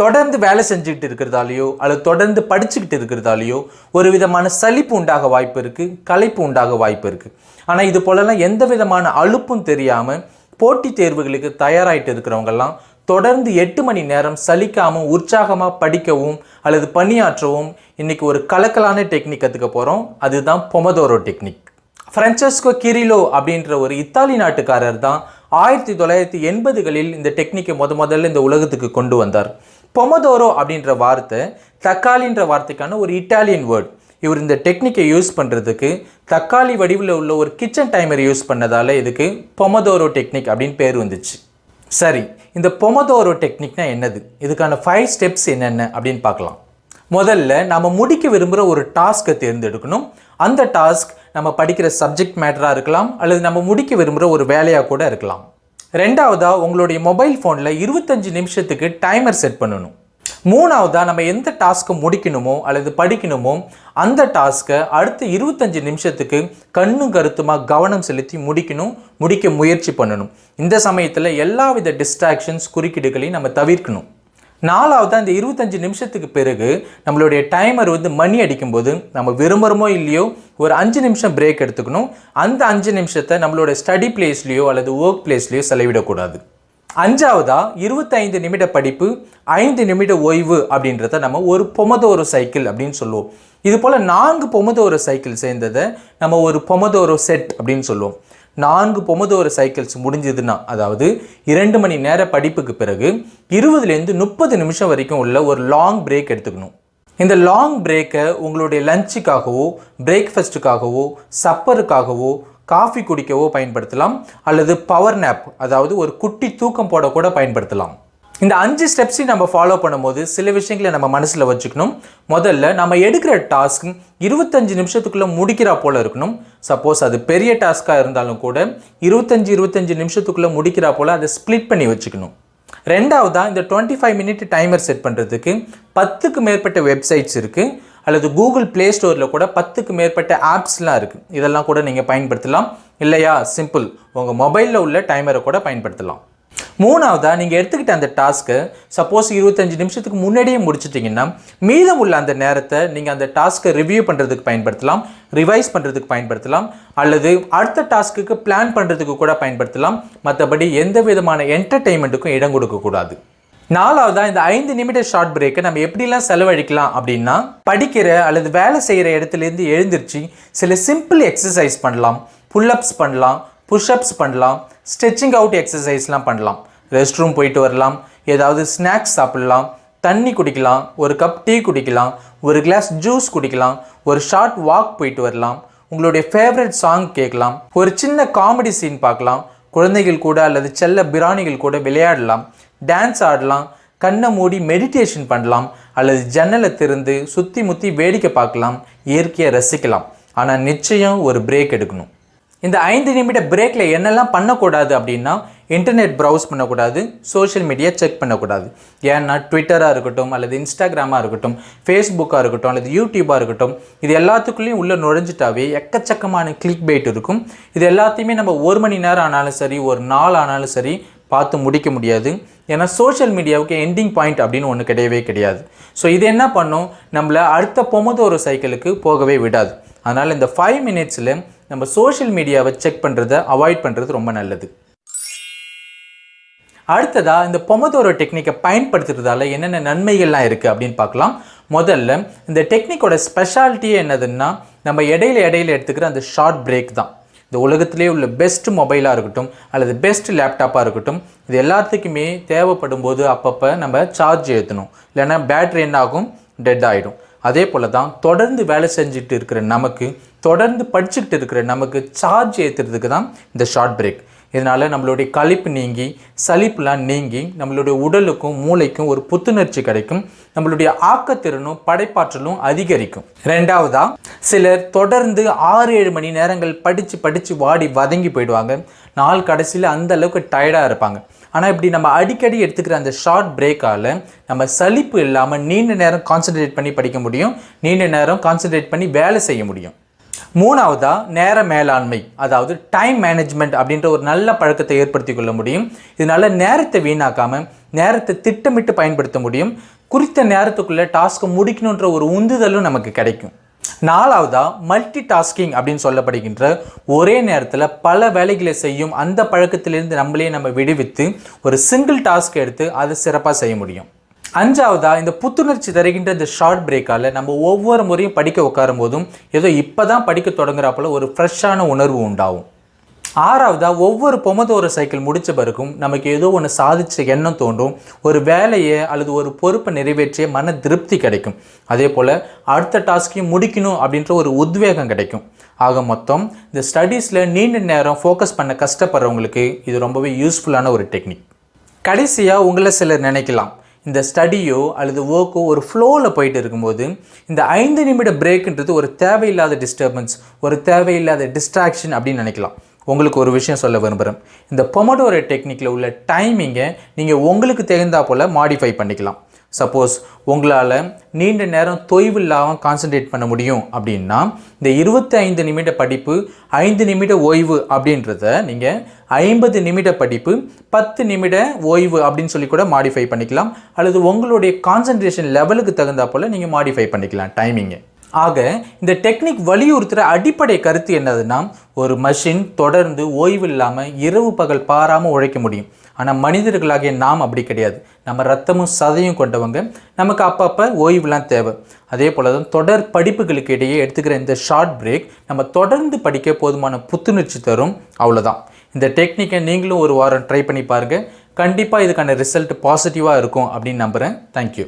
தொடர்ந்து வேலை செஞ்சுக்கிட்டு இருக்கிறதாலேயோ அல்லது தொடர்ந்து படிச்சுக்கிட்டு இருக்கிறதாலேயோ ஒரு விதமான சலிப்பு உண்டாக வாய்ப்பு இருக்குது, களைப்பு உண்டாக வாய்ப்பு இருக்குது. ஆனால் இது போலலாம் எந்த விதமான அலுப்பும் தெரியாமல் போட்டித் தேர்வுகளுக்கு தயாராகிட்டு இருக்கிறவங்கெல்லாம் தொடர்ந்து 8 மணி நேரம் சலிக்காமல் உற்சாகமாக படிக்கவும் அல்லது பணியாற்றவும் இன்றைக்கி ஒரு கலக்கலான டெக்னிக் கற்றுக்க போகிறோம். அதுதான் பொமோடோரோ டெக்னிக். ஃப்ரான்செஸ்கோ சிரில்லோ அப்படின்ற ஒரு இத்தாலி நாட்டுக்காரர் தான் 1980களில் இந்த டெக்னிக்கை முதல்ல இந்த உலகத்துக்கு கொண்டு வந்தார். பொமோடோரோ அப்படின்ற வார்த்தை தக்காளின்ற வார்த்தைக்கான ஒரு இட்டாலியன் வேர்ட். இவர் இந்த டெக்னிக்கை யூஸ் பண்ணுறதுக்கு தக்காளி வடிவில் உள்ள ஒரு கிச்சன் டைமர் யூஸ் பண்ணதால் இதுக்கு பொமோடோரோ டெக்னிக் அப்படின்னு பேர் வந்துச்சு. சரி, இந்த பொமோடோரோ டெக்னிக்னா என்னது, இதுக்கான 5 ஸ்டெப்ஸ் என்னென்ன அப்படின்னு பார்க்கலாம். முதல்ல நம்ம முடிக்க விரும்புகிற ஒரு டாஸ்க்கை தேர்ந்தெடுக்கணும். அந்த டாஸ்க் நம்ம படிக்கிற சப்ஜெக்ட் மேட்டராக இருக்கலாம் அல்லது நம்ம முடிக்க விரும்புகிற ஒரு வேலையாக கூட இருக்கலாம். ரெண்டாவதாக உங்களுடைய மொபைல் ஃபோனில் 25 நிமிஷத்துக்கு டைமர் செட் பண்ணணும். மூணாவதாக நம்ம எந்த டாஸ்க்கை முடிக்கணுமோ அல்லது படிக்கணுமோ அந்த டாஸ்க்கை அடுத்த 25 நிமிஷத்துக்கு கண்ணும் கருத்துமாக கவனம் செலுத்தி முடிக்க முயற்சி பண்ணணும். இந்த சமயத்தில் எல்லாவித டிஸ்ட்ராக்ஷன்ஸ் குறுக்கீடுகளையும் நம்ம தவிர்க்கணும். நாலாவதாக இந்த 25 நிமிஷத்துக்கு பிறகு நம்மளுடைய டைமர் மணி அடிக்கும்போது நம்ம விரும்புகிறோமோ இல்லையோ ஒரு 5 நிமிஷம் பிரேக் எடுத்துக்கணும். அந்த 5 நிமிஷத்தை நம்மளோட ஸ்டடி பிளேஸ்லையோ அல்லது ஒர்க் பிளேஸ்லையோ செலவிடக்கூடாது. அஞ்சாவதாக 25 நிமிட படிப்பு 5 நிமிட ஓய்வு அப்படின்றத நம்ம ஒரு பொமோடோரோ சைக்கிள் அப்படின்னு சொல்லுவோம். இது போல் 4 பொமோடோரோ சைக்கிள் சேர்ந்ததை நம்ம ஒரு பொமோடோரோ செட் அப்படின்னு சொல்லுவோம். 4 பொமோடோரோ சைக்கிள்ஸ் முடிஞ்சதுன்னா, அதாவது 2 மணி நேர படிப்புக்கு பிறகு 20லேருந்து 30 நிமிஷம் வரைக்கும் உள்ள ஒரு லாங் பிரேக் எடுத்துக்கணும். இந்த லாங் பிரேக்கை உங்களுடைய லஞ்சுக்காகவோ பிரேக்ஃபாஸ்ட்டுக்காகவோ சப்பருக்காகவோ காஃபி குடிக்கவோ பயன்படுத்தலாம் அல்லது பவர் நேப், அதாவது ஒரு குட்டி தூக்கம் போட கூட பயன்படுத்தலாம். இந்த 5 ஸ்டெப்ஸையும் நம்ம ஃபாலோ பண்ணும்போது சில விஷயங்களை நம்ம மனசில் வச்சுக்கணும். முதல்ல நம்ம எடுக்கிற டாஸ்க் 25 நிமிஷத்துக்குள்ளே முடிக்கிறா போல் இருக்கணும். சப்போஸ் அது பெரிய டாஸ்க்காக இருந்தாலும் கூட 25 நிமிஷத்துக்குள்ளே முடிக்கிறா போல் அதை ஸ்ப்ளிட் பண்ணி வச்சுக்கணும். ரெண்டாவதாக இந்த 25 மினிட் டைமர் செட் பண்ணுறதுக்கு 10க்கு மேற்பட்ட வெப்சைட்ஸ் இருக்குது அல்லது கூகுள் ப்ளே ஸ்டோரில் கூட 10க்கு மேற்பட்ட ஆப்ஸ்லாம் இருக்குது. இதெல்லாம் கூட நீங்கள் பயன்படுத்தலாம். இல்லையா, சிம்பிள், உங்கள் மொபைலில் உள்ள டைமரை கூட பயன்படுத்தலாம். மூணாவதாக நீங்கள் எடுத்துக்கிட்ட அந்த டாஸ்க்கை சப்போஸ் 25 நிமிஷத்துக்கு முன்னாடியே முடிச்சிட்டிங்கன்னா மீதம் உள்ள அந்த நேரத்தை நீங்கள் அந்த டாஸ்க்கை ரிவ்யூ பண்ணுறதுக்கு பயன்படுத்தலாம், ரிவைஸ் பண்ணுறதுக்கு பயன்படுத்தலாம் அல்லது அடுத்த டாஸ்க்குக்கு பிளான் பண்ணுறதுக்கு கூட பயன்படுத்தலாம். மற்றபடி எந்த விதமான என்டர்டெயின்மெண்ட்டுக்கும் இடம் கொடுக்கக்கூடாது. நாலாவதாக இந்த 5 நிமிட ஷார்ட் பிரேக்கை நம்ம எப்படிலாம் செலவழிக்கலாம் அப்படின்னா, படிக்கிற அல்லது வேலை செய்கிற இடத்துலேருந்து எழுந்திருச்சு சில சிம்பிள் எக்ஸசைஸ் பண்ணலாம், புல்லப்ஸ் பண்ணலாம், புஷ்அப்ஸ் பண்ணலாம், ஸ்ட்ரெச்சிங் அவுட் எக்ஸசைஸ்லாம் பண்ணலாம், ரெஸ்ட் ரூம் போயிட்டு வரலாம், ஏதாவது ஸ்நாக்ஸ் சாப்பிட்லாம், தண்ணி குடிக்கலாம், ஒரு கப் டீ குடிக்கலாம், ஒரு கிளாஸ் ஜூஸ் குடிக்கலாம், ஒரு ஷார்ட் வாக் போயிட்டு வரலாம், உங்களுடைய ஃபேவரட் சாங் கேட்கலாம், ஒரு சின்ன காமெடி சீன் பார்க்கலாம், குழந்தைகள் கூட அல்லது செல்ல பிராணிகள் கூட விளையாடலாம், டான்ஸ் ஆடலாம், கண்ணை மூடி மெடிடேஷன் பண்ணலாம் அல்லது ஜன்னலை திறந்து சுற்றி முற்றி வேடிக்கை பார்க்கலாம், இயற்கையை ரசிக்கலாம். ஆனால் நிச்சயம் ஒரு பிரேக் எடுக்கணும். இந்த 5 நிமிட பிரேக்கில் என்னெல்லாம் பண்ணக்கூடாது அப்படின்னா, இன்டர்நெட் ப்ரௌஸ் பண்ணக்கூடாது, சோஷியல் மீடியா செக் பண்ணக்கூடாது. ஏன்னா ட்விட்டராக இருக்கட்டும் அல்லது இன்ஸ்டாகிராமாக இருக்கட்டும், ஃபேஸ்புக்காக இருக்கட்டும் அல்லது யூடியூபாக இருக்கட்டும், இது எல்லாத்துக்குள்ளேயும் உள்ளே நுழைஞ்சிட்டாவே எக்கச்சக்கமான கிளிக் பைட் இருக்கும். இது எல்லாத்தையுமே நம்ம 1 மணி நேரம் ஆனாலும் சரி, ஒரு நாள் ஆனாலும் சரி பார்த்து முடிக்க முடியாது. ஏன்னா சோஷியல் மீடியாவுக்கு எண்டிங் பாயிண்ட் அப்படின்னு ஒன்று கிடையவே கிடையாது. ஸோ இது என்ன பண்ணும், நம்மளை அடுத்த பொமோடோரோ சைக்கிளுக்கு போகவே விடாது. அதனால் இந்த 5 மினிட்ஸில் நம்ம சோஷியல் மீடியாவை செக் பண்ணுறதை அவாய்ட் பண்ணுறது ரொம்ப நல்லது. அடுத்ததாக இந்த பொமோடோரோ டெக்னிக்கை பயன்படுத்துறதால என்னென்ன நன்மைகள்லாம் இருக்குது அப்படின்னு பார்க்கலாம். முதல்ல இந்த டெக்னிக்கோட ஸ்பெஷாலிட்டியே என்னதுன்னா, நம்ம இடையில எடுத்துக்கிற அந்த ஷார்ட் பிரேக் தான். இந்த உலகத்திலே உள்ள பெஸ்ட் மொபைலாக இருக்கட்டும் அல்லது பெஸ்ட் லேப்டாப்பாக இருக்கட்டும், இது எல்லாத்துக்குமே தேவைப்படும் போது அப்பப்போ நம்ம சார்ஜ் ஏற்றணும், இல்லைன்னா பேட்ரி என்ன ஆகும், டெட் ஆகிடும். அதே போல் தான் தொடர்ந்து வேலை செஞ்சுட்டு இருக்கிற நமக்கு, தொடர்ந்து படிச்சுக்கிட்டு இருக்கிற நமக்கு சார்ஜ் ஏற்றுறதுக்கு தான் இந்த ஷார்ட் பிரேக். இதனால் நம்மளுடைய களைப்பு நீங்கி சலிப்புலாம் நீங்கி நம்மளுடைய உடலுக்கும் மூளைக்கும் ஒரு புத்துணர்ச்சி கிடைக்கும், நம்மளுடைய ஆக்கத்திறனும் படைப்பாற்றலும் அதிகரிக்கும். ரெண்டாவதாக, சிலர் தொடர்ந்து 6-7 மணி நேரங்கள் படித்து வாடி வதங்கி போயிடுவாங்க. நாள் கடைசியில் அந்த அளவுக்கு டயர்டாக இருப்பாங்க. ஆனால் இப்படி நம்ம அடிக்கடி எடுத்துக்கிற அந்த ஷார்ட் பிரேக்கால் நம்ம சலிப்பு இல்லாமல் நீண்ட நேரம் கான்சன்ட்ரேட் பண்ணி படிக்க முடியும், நீண்ட நேரம் கான்சன்ட்ரேட் பண்ணி வேலை செய்ய முடியும். மூணாவதாக, நேர மேலாண்மை, அதாவது டைம் மேனேஜ்மெண்ட் அப்படின்ற ஒரு நல்ல பழக்கத்தை ஏற்படுத்தி கொள்ள முடியும். இதனால் நேரத்தை வீணாக்காமல் நேரத்தை திட்டமிட்டு பயன்படுத்த முடியும். குறித்த நேரத்துக்குள்ளே டாஸ்க்கை முடிக்கணுன்ற ஒரு உந்துதலும் நமக்கு கிடைக்கும். நாலாவதா மல்டி டாஸ்கிங் அப்படின்னு சொல்லப்படுகின்ற ஒரே நேரத்தில் பல வேலைகளை செய்யும் அந்த பழக்கத்திலிருந்து நம்ம விடுவித்து ஒரு சிங்கிள் டாஸ்க் எடுத்து அதை சிறப்பாக செய்ய முடியும். அஞ்சாவதா இந்த புத்துணர்ச்சி தருகின்ற இந்த ஷார்ட் பிரேக்கால் நம்ம ஒவ்வொரு முறையும் படிக்க உட்காரும் போதும் ஏதோ இப்போ தான் படிக்க தொடங்குறாப்புல ஒரு ஃப்ரெஷ்ஷான உணர்வு உண்டாகும். ஆறாவதா ஒவ்வொரு பொமதோர சைக்கிள் முடித்த பிறகும் நமக்கு ஏதோ ஒன்று சாதிச்ச எண்ணம் தோன்றும். ஒரு வேலையை அல்லது ஒரு பொறுப்பை நிறைவேற்றிய மன திருப்தி கிடைக்கும். அதே போல் அடுத்த டாஸ்கையும் முடிக்கணும் அப்படின்ற ஒரு உத்வேகம் கிடைக்கும். ஆக மொத்தம் இந்த ஸ்டடீஸில் நீண்ட நேரம் ஃபோக்கஸ் பண்ண கஷ்டப்படுறவங்களுக்கு இது ரொம்பவே யூஸ்ஃபுல்லான ஒரு டெக்னிக். கடைசியாக உங்களை சிலர் நினைக்கலாம், இந்த ஸ்டடியோ அல்லது ஒர்க்கோ ஒரு ஃப்ளோவில் போயிட்டு இருக்கும்போது இந்த 5 நிமிட பிரேக்குன்றது ஒரு தேவையில்லாத டிஸ்டர்பன்ஸ், ஒரு தேவையில்லாத டிஸ்ட்ராக்ஷன் அப்படின்னு நினைக்கலாம். உங்களுக்கு ஒரு விஷயம் சொல்ல விரும்புகிறேன். இந்த பொமடோரோ டெக்னிக்கில் உள்ள டைமிங்கை நீங்கள் உங்களுக்கு தகுந்தா போல் மாடிஃபை பண்ணிக்கலாம். சப்போஸ் உங்களால் நீண்ட நேரம் தொய்வு இல்லாமல் கான்சன்ட்ரேட் பண்ண முடியும் அப்படின்னா இந்த 25 நிமிட படிப்பு 5 நிமிட ஓய்வு அப்படின்றத நீங்கள் 50 நிமிட படிப்பு 10 நிமிட ஓய்வு அப்படின்னு சொல்லி கூட மாடிஃபை பண்ணிக்கலாம். அல்லது உங்களுடைய கான்சன்ட்ரேஷன் லெவலுக்கு தகுந்தா போல் நீங்கள் மாடிஃபை பண்ணிக்கலாம் டைமிங்கை. ஆக இந்த டெக்னிக் வலியுறுத்துகிற அடிப்படை கருத்து என்னதுன்னா, ஒரு மஷின் தொடர்ந்து ஓய்வு இல்லாமல் இரவு பகல் பாராமல் உழைக்க முடியும். ஆனால் மனிதர்களாகிய நாம் அப்படி கிடையாது. நம்ம ரத்தமும் சதையும் கொண்டவங்க. நமக்கு அப்பப்போ ஓய்வுலாம் தேவை. அதே போல் தான் தொடர் படிப்புகளுக்கு இடையே எடுத்துக்கிற இந்த ஷார்ட் பிரேக் நம்ம தொடர்ந்து படிக்க போதுமான புத்துணர்ச்சி தரும். அவ்வளோதான். இந்த டெக்னிக்கை நீங்களும் ஒரு வாரம் ட்ரை பண்ணி பாருங்கள். கண்டிப்பாக இதுக்கான ரிசல்ட் பாசிட்டிவாக இருக்கும் அப்படின்னு நம்புகிறேன். தேங்க்யூ.